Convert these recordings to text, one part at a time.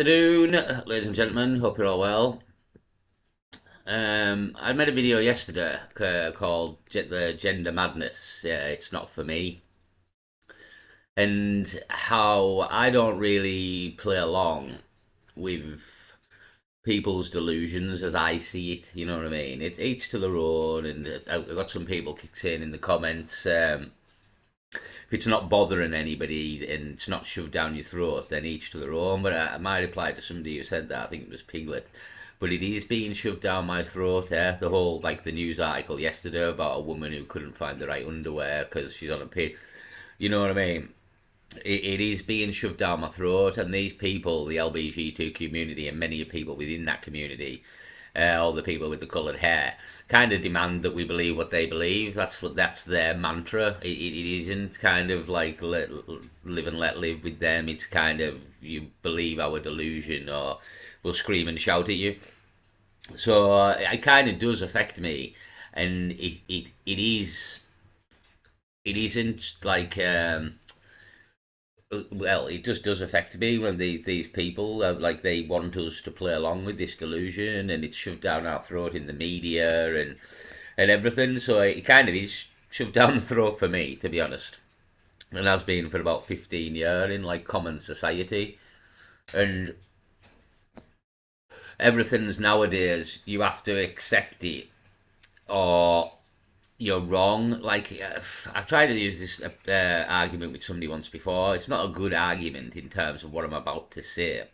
Afternoon, ladies and gentlemen. Hope you're all well. I made a video yesterday called "The Gender Madness." It's not for me, and how I don't really play along with people's delusions as I see it. You know what I mean? It's each to their own, and I've got some people saying in the comments. If it's not bothering anybody and it's not shoved down your throat, then each to their own. But my reply to somebody who said that, I think it was Piglet, but it is being shoved down my throat. The whole, like the news article yesterday about a woman who couldn't find the right underwear because she's on a pig. You know what I mean? It is being shoved down my throat, and these people, the LBGT community, and many people within that community, all the people with the coloured hair, kind of demand that we believe what they believe. That's their mantra. It isn't kind of like live and let live with them. It's kind of you believe our delusion, or we'll scream and shout at you. So it kind of does affect me, and it isn't like well, it just does affect me when these people like they want us to play along with this delusion, and it's shoved down our throat in the media and everything. So it kind of is shoved down the throat for me, to be honest, and has been for about 15 years in like common society. And everything's nowadays you have to accept it or you're wrong. Like I've tried to use this argument with somebody once before. It's not a good argument in terms of what I'm about to say.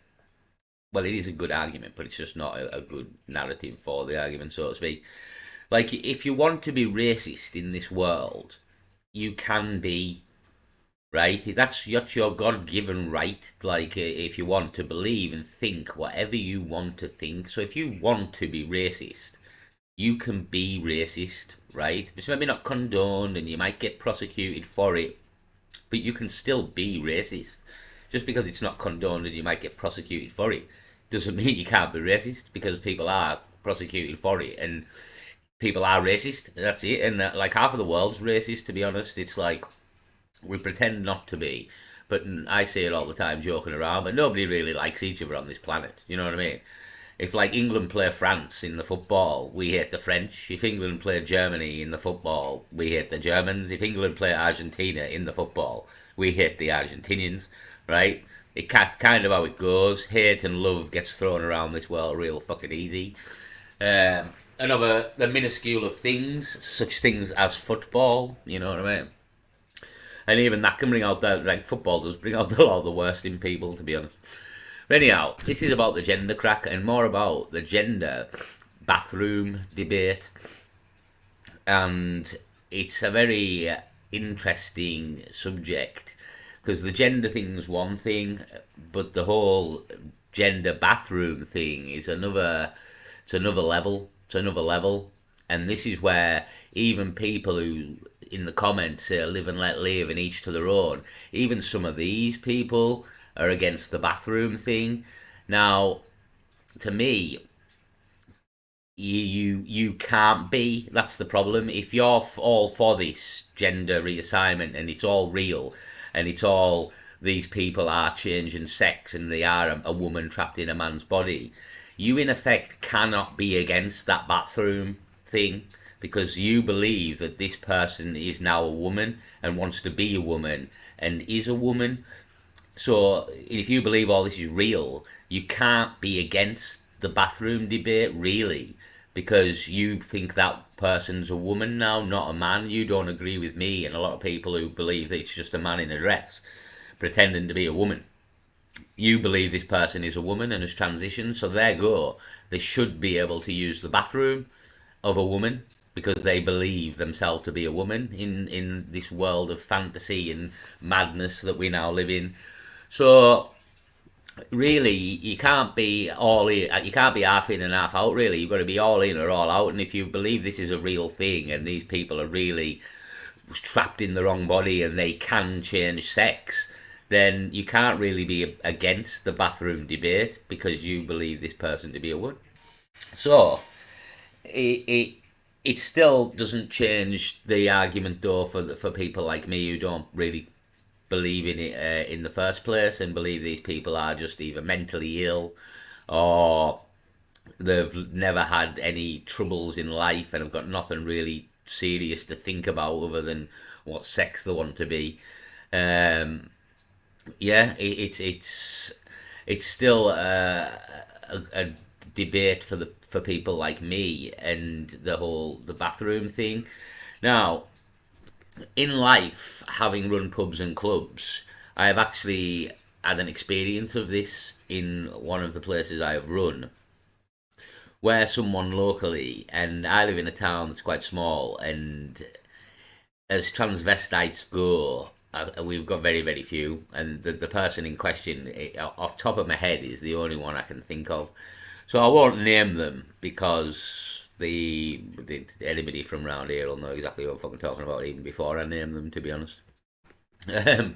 Well, it is a good argument, but it's just not a good narrative for the argument, so to speak. Like, if you want to be racist in this world, you can be, right? That's your God-given right. Like, if you want to believe and think whatever you want to think. So if you want to be racist, you can be racist, right? It's maybe not condoned and you might get prosecuted for it, but you can still be racist. Just because it's not condoned and you might get prosecuted for it doesn't mean you can't be racist, because people are prosecuted for it and people are racist. That's it. And like half of the world's racist, to be honest. It's like we pretend not to be, but I say it all the time, joking around. But nobody really likes each other on this planet. You know what I mean? If like England play France in the football, we hate the French. If England play Germany in the football, we hate the Germans. If England play Argentina in the football, we hate the Argentinians, right? It kind of how it goes. Hate and love gets thrown around this world real fucking easy. Another the minuscule of things, such things as football. You know what I mean? And even that can bring out the like football does bring out all the worst in people, to be honest. But anyhow, this is about the gender crack and more about the gender bathroom debate, and it's a very interesting subject because the gender thing's one thing, but the whole gender bathroom thing is another. It's another level. It's another level, and this is where even people who in the comments say live and let live and each to their own, even some of these people are against the bathroom thing. Now, to me, you can't be. That's the problem. If you're all for this gender reassignment and it's all real, and it's all these people are changing sex and they are a woman trapped in a man's body, you in effect cannot be against that bathroom thing, because you believe that this person is now a woman and wants to be a woman and is a woman. So if you believe all this is real, you can't be against the bathroom debate, really, because you think that person's a woman now, not a man. You don't agree with me and a lot of people who believe that it's just a man in a dress pretending to be a woman. You believe this person is a woman and has transitioned, so there go. They should be able to use the bathroom of a woman because they believe themselves to be a woman in this world of fantasy and madness that we now live in. So really, you can't be all in. You can't be half in and half out. Really, you've got to be all in or all out. And if you believe this is a real thing and these people are really trapped in the wrong body and they can change sex, then you can't really be against the bathroom debate because you believe this person to be a woman. So it still doesn't change the argument though for people like me who don't really believe in it in the first place, and believe these people are just either mentally ill or they've never had any troubles in life and have got nothing really serious to think about other than what sex they want to be. Um, yeah, it's still a debate for people like me and the bathroom thing. Now, in life, having run pubs and clubs, I have actually had an experience of this in one of the places I have run, where someone locally, and I live in a town that's quite small, and as transvestites go, we've got very, very few, and the person in question, off top of my head, is the only one I can think of. So I won't name them because the anybody from around here will know exactly what I'm fucking talking about even before I name them, to be honest. Um,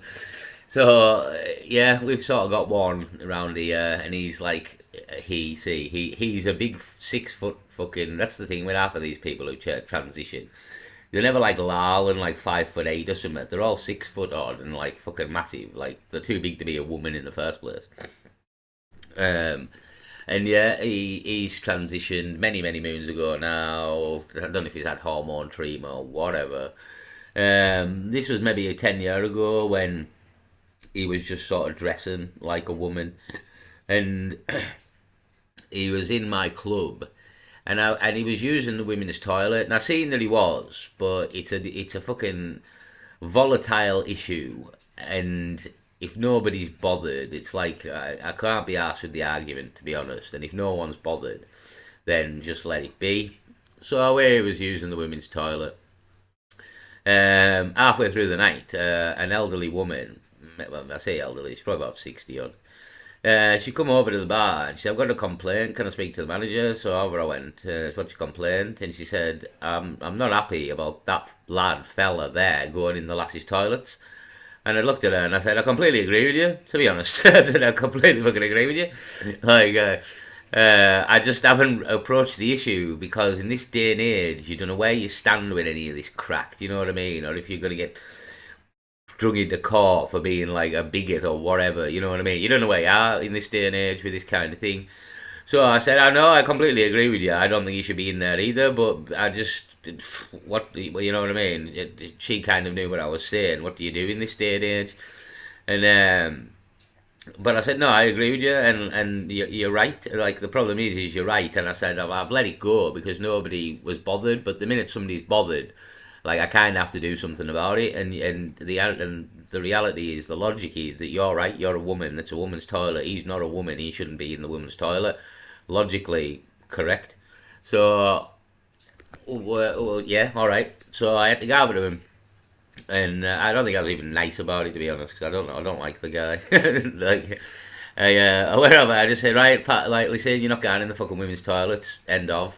so yeah, we've sort of got one around here, and he's like he's a big 6 foot fucking. That's the thing with half of these people who transition. They're never like Lal and like 5'8" or something. They're all 6 foot odd and like fucking massive. Like they're too big to be a woman in the first place. Um, and yeah, he's transitioned many many moons ago now. I don't know if he's had hormone treatment or whatever. This was maybe a 10 year ago when he was just sort of dressing like a woman, and he was in my club, and he was using the women's toilet. And I seen that he was, but it's a fucking volatile issue, and if nobody's bothered, it's like I can't be asked with the argument, to be honest. And if no one's bothered, then just let it be. So away he was using the women's toilet. Halfway through the night, an elderly woman, well, I say elderly, she's probably about 60 odd. She come over to the bar and she said, I've got a complaint, can I speak to the manager? So over I went, what's your complaint? And she said, I'm not happy about that fella there going in the lass's toilets. And I looked at her and I said, I completely agree with you, to be honest. I said, I completely fucking agree with you. Like, I just haven't approached the issue because in this day and age, you don't know where you stand with any of this crack. Do you know what I mean? Or if you're going to get drug into court for being like a bigot or whatever, you know what I mean? You don't know where you are in this day and age with this kind of thing. So I said, I know, I completely agree with you. I don't think you should be in there either, but I just, what, you know what I mean? She kind of knew what I was saying. What do you do in this day and age? And, but I said, no, I agree with you, and you're right. Like, the problem is you're right. And I said, I've let it go because nobody was bothered, but the minute somebody's bothered, like I kind of have to do something about it, and the reality is the logic is that you're right. You're a woman. It's a woman's toilet. He's not a woman. He shouldn't be in the woman's toilet. Logically correct. So well, yeah, all right. So I had to go over to him, and I don't think I was even nice about it, to be honest, because I don't like the guy. Like wherever I just said, right, Pat, like listen, you're not going in the fucking women's toilets. End of.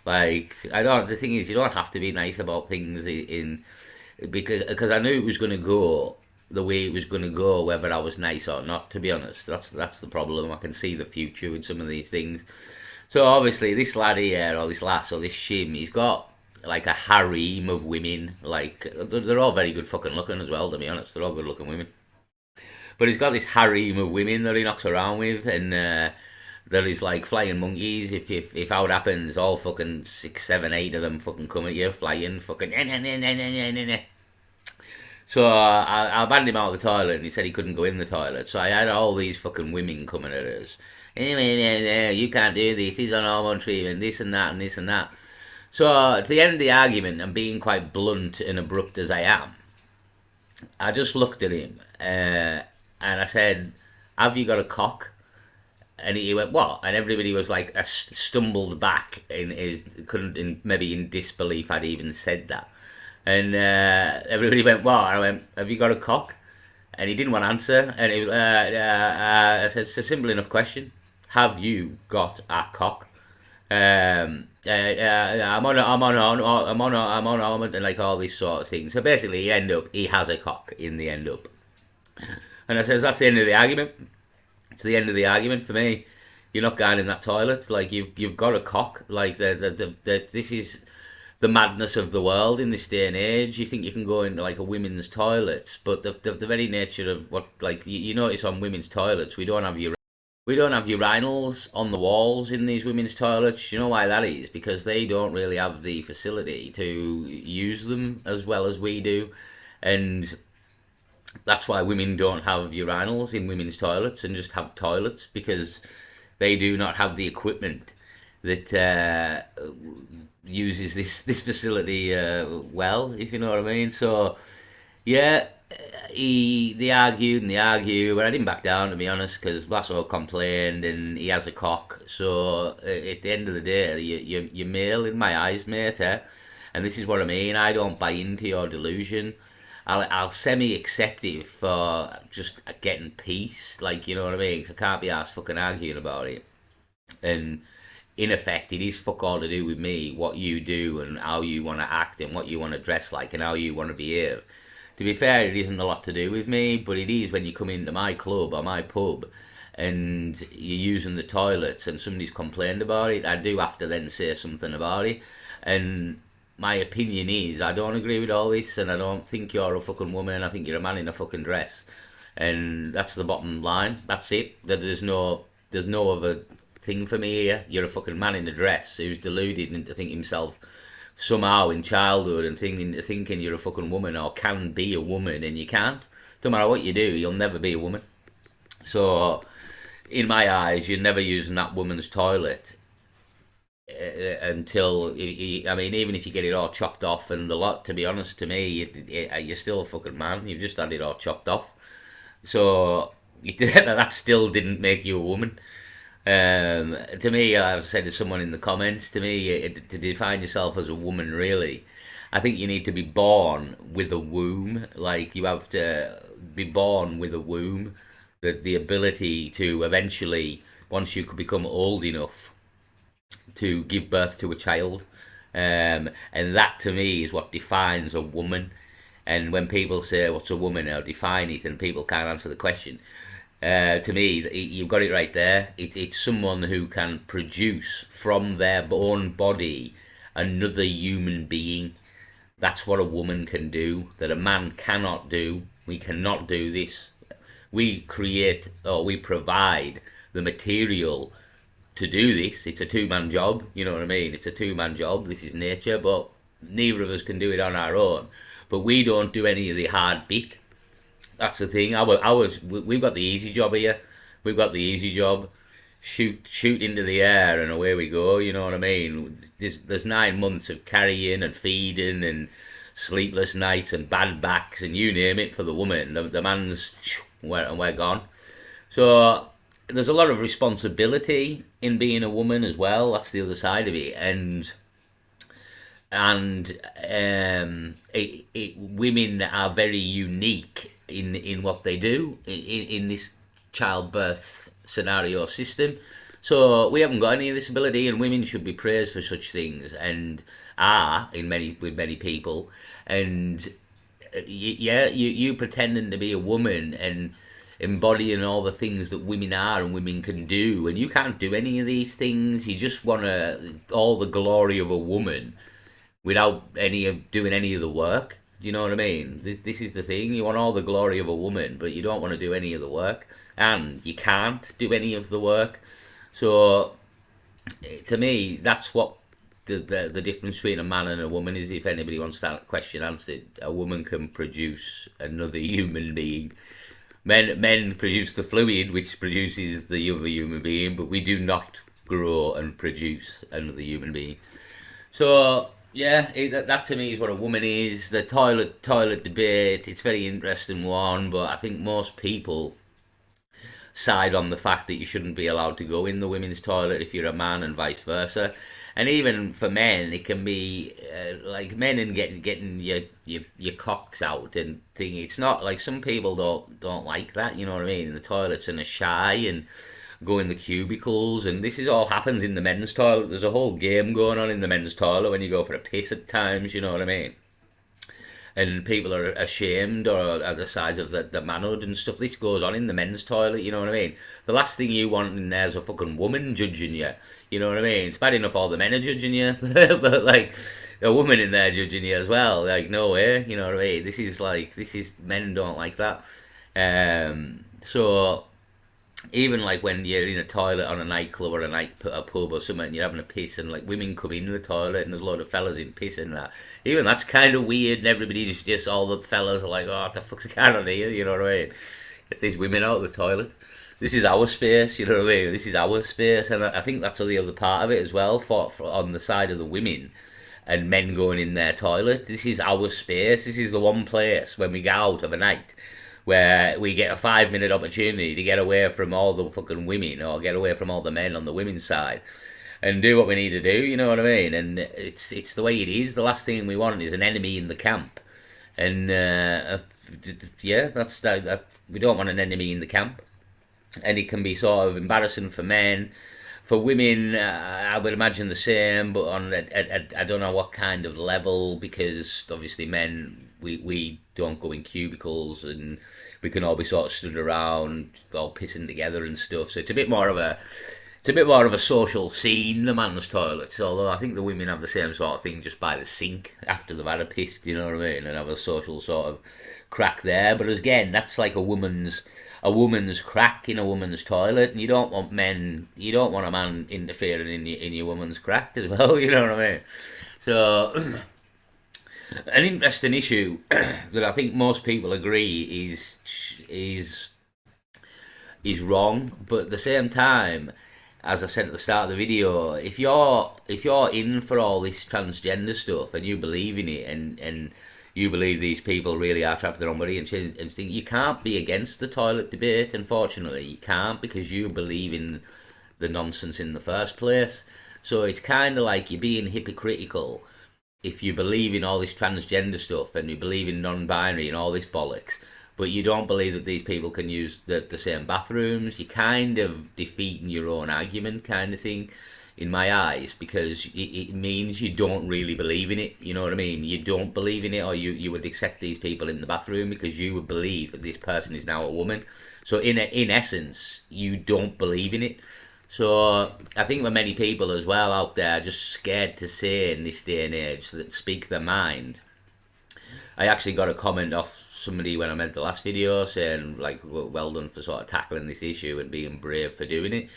Like I don't. The thing is, you don't have to be nice about things in because I knew it was going to go the way it was going to go, whether I was nice or not. To be honest, that's the problem. I can see the future with some of these things. So obviously, this lad here, or this lass, or this shim, he's got like a harem of women. Like they're all very good fucking looking as well. To be honest, they're all good looking women. But he's got this harem of women that he knocks around with, and that is like flying monkeys. If how it happens, all fucking 6, 7, 8 of them fucking come at you flying fucking. So I banned him out of the toilet, and he said he couldn't go in the toilet. So I had all these fucking women coming at us. Anyway, you can't do this. He's on hormone treatment. This and that and this and that. So to the end of the argument, and being quite blunt and abrupt as I am, I just looked at him and I said, "Have you got a cock?" And he went, "What?" And everybody was like, stumbled back couldn't, maybe in disbelief I'd even said that. And everybody went, "What?" And I went, "Have you got a cock?" And he didn't want to answer. And I said, "It's a simple enough question. Have you got a cock?" And like all these sort of things. So basically, he has a cock in the end up. And I says, "That's the end of the argument. It's the end of the argument for me. You're not going in that toilet. Like you've got a cock. Like this is the madness of the world in this day and age. You think you can go into like a women's toilets, but the very nature of what, like, you notice on women's toilets, we don't have urinals on the walls in these women's toilets. You know why that is? Because they don't really have the facility to use them as well as we do, and that's why women don't have urinals in women's toilets and just have toilets, because they do not have the equipment that uses this facility well, if you know what I mean. So yeah, they argued and they argued, but I didn't back down, to be honest, because Blasco complained and he has a cock. So at the end of the day, you're male in my eyes, mate. And this is what I mean. I don't buy into your delusion. I'll semi accept it for just getting peace, like, you know what I mean? 'Cause I can't be asked fucking arguing about it. And in effect, it is fuck all to do with me, what you do and how you want to act and what you want to dress like and how you want to behave. To be fair, it isn't a lot to do with me, but it is when you come into my club or my pub and you're using the toilets and somebody's complained about it. I do have to then say something about it. And my opinion is, I don't agree with all this, and I don't think you're a fucking woman. I think you're a man in a fucking dress, and that's the bottom line. That's it. There's no other thing for me here. You're a fucking man in a dress who's deluded into thinking himself somehow in childhood and thinking you're a fucking woman or can be a woman, and you can't. No matter what you do, you'll never be a woman. So, in my eyes, you're never using that woman's toilet until I mean, even if you get it all chopped off and the lot. To be honest, to me, you're still a fucking man. You've just had it all chopped off. So that still didn't make you a woman. To me, I've said to someone in the comments, to me, to define yourself as a woman, really, I think you need to be born with a womb. Like, you have to be born with a womb, the ability to eventually, once you could become old enough to give birth to a child. And that to me is what defines a woman. And when people say, what's a woman, or define it, and people can't answer the question, to me, you've got it right there. It's someone who can produce from their own body another human being. That's what a woman can do, that a man cannot do. We cannot do this. We create, or we provide the material to do this. It's a two-man job, you know what I mean? It's a two-man job. This is nature, but neither of us can do it on our own. But we don't do any of the hard bit. That's the thing. We've got the easy job here. We've got the easy job. Shoot into the air, and away we go. You know what I mean? There's 9 months of carrying and feeding and sleepless nights and bad backs and you name it for the woman. The man's we're gone. So there's a lot of responsibility in being a woman as well. That's the other side of it, and women are very unique in what they do in this childbirth scenario system. So we haven't got any of this ability, and women should be praised for such things, and are in many with many people. And yeah, you pretending to be a woman and embodying all the things that women are and women can do, and you can't do any of these things. You just want all the glory of a woman without any of doing any of the work. You know what I mean? This is the thing. You want all the glory of a woman, but you don't want to do any of the work, and you can't do any of the work. So to me, that's what the difference between a man and a woman is. If anybody wants that question answered, a woman can produce another human being. Men produce the fluid which produces the other human being, but we do not grow and produce another human being. So yeah, that to me is what a woman is. The toilet debate, it's a very interesting one, but I think most people side on the fact that you shouldn't be allowed to go in the women's toilet if you're a man, and vice versa. And even for men, it can be like men and getting your cocks out and thing. It's not like, some people don't like that. You know what I mean? In the toilets, and are shy and go in the cubicles, and this is all happens in the men's toilet. There's a whole game going on in the men's toilet when you go for a piss at times. You know what I mean? And people are ashamed or at the size of the manhood and stuff. This goes on in the men's toilet, you know what I mean? The last thing you want in there is a fucking woman judging you, you know what I mean? It's bad enough all the men are judging you, but like, a woman in there judging you as well. Like, no way, you know what I mean? This is men don't like that. So even like when you're in a toilet on a nightclub or a pub or something, and you're having a piss, and like women come into the toilet and there's a load of fellas in piss and that. Even that's kind of weird, and everybody just all the fellas are like, oh, what the fuck's going on here? You know what I mean? Get these women out of the toilet. This is our space, you know what I mean? This is our space, and I think that's the other part of it as well. For on the side of the women and men going in their toilet, this is our space. This is the one place when we go out of a night where we get a 5 minute opportunity to get away from all the fucking women or get away from all the men on the women's side and do what we need to do. You know what I mean? And it's the way it is. The last thing we want is an enemy in the camp, and yeah, that. We don't want an enemy in the camp, and it can be sort of embarrassing for men. For women, I would imagine the same, but on I don't know what kind of level, because obviously men, we don't go in cubicles, and we can all be sort of stood around, all pissing together and stuff. So it's a bit more of a social scene, the man's toilets. Although I think the women have the same sort of thing just by the sink after they've had a piss, you know what I mean, and have a social sort of crack there. But again, that's like a woman's crack in a woman's toilet, and you don't want a man interfering in your woman's crack as well. You know what I mean? So an interesting issue that I think most people agree is is wrong, but at the same time, as I said at the start of the video, if you're in for all this transgender stuff and you believe in it, and you believe these people really are trapped in their own body and change and things, you can't be against the toilet debate. Unfortunately, you can't, because you believe in the nonsense in the first place. So it's kind of like you're being hypocritical if you believe in all this transgender stuff and you believe in non-binary and all this bollocks, but you don't believe that these people can use the same bathrooms. You're kind of defeating your own argument, kind of thing, in my eyes, because it means you don't really believe in it. You know what I mean? You don't believe in it, or you would accept these people in the bathroom because you would believe that this person is now a woman. So in essence, you don't believe in it. So I think that many people as well out there are just scared to say in this day and age that speak their mind. I actually got a comment off somebody when I made the last video saying like, well done for sort of tackling this issue and being brave for doing it,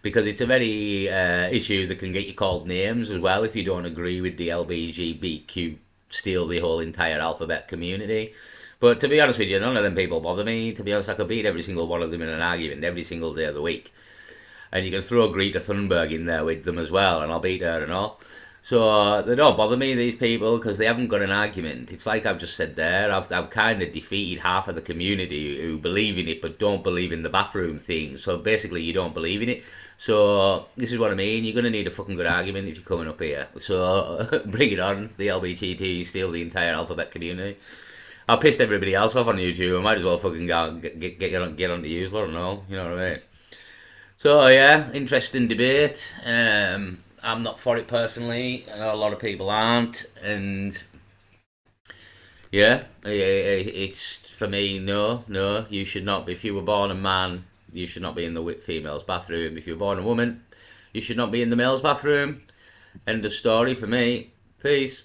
because it's a very issue that can get you called names as well if you don't agree with the LGBTQ, steal the whole entire alphabet community. But to be honest with you, none of them people bother me. To be honest, I could beat every single one of them in an argument every single day of the week. And you can throw Greta Thunberg in there with them as well, and I'll beat her and all. So they don't bother me, these people, because they haven't got an argument. It's like I've just said there. I've kind of defeated half of the community who believe in it but don't believe in the bathroom thing. So basically, you don't believe in it. So this is what I mean. You're gonna need a fucking good argument if you're coming up here. So bring it on, the LBGT, steal the entire alphabet community. I pissed everybody else off on YouTube. I might as well fucking go get on to use. I don't know. You know what I mean? So yeah, interesting debate. I'm not for it personally. I know a lot of people aren't, and yeah, it's for me. No, no, you should not. If you were born a man, you should not be in the female's bathroom. If you were born a woman, you should not be in the male's bathroom. End of story for me. Peace.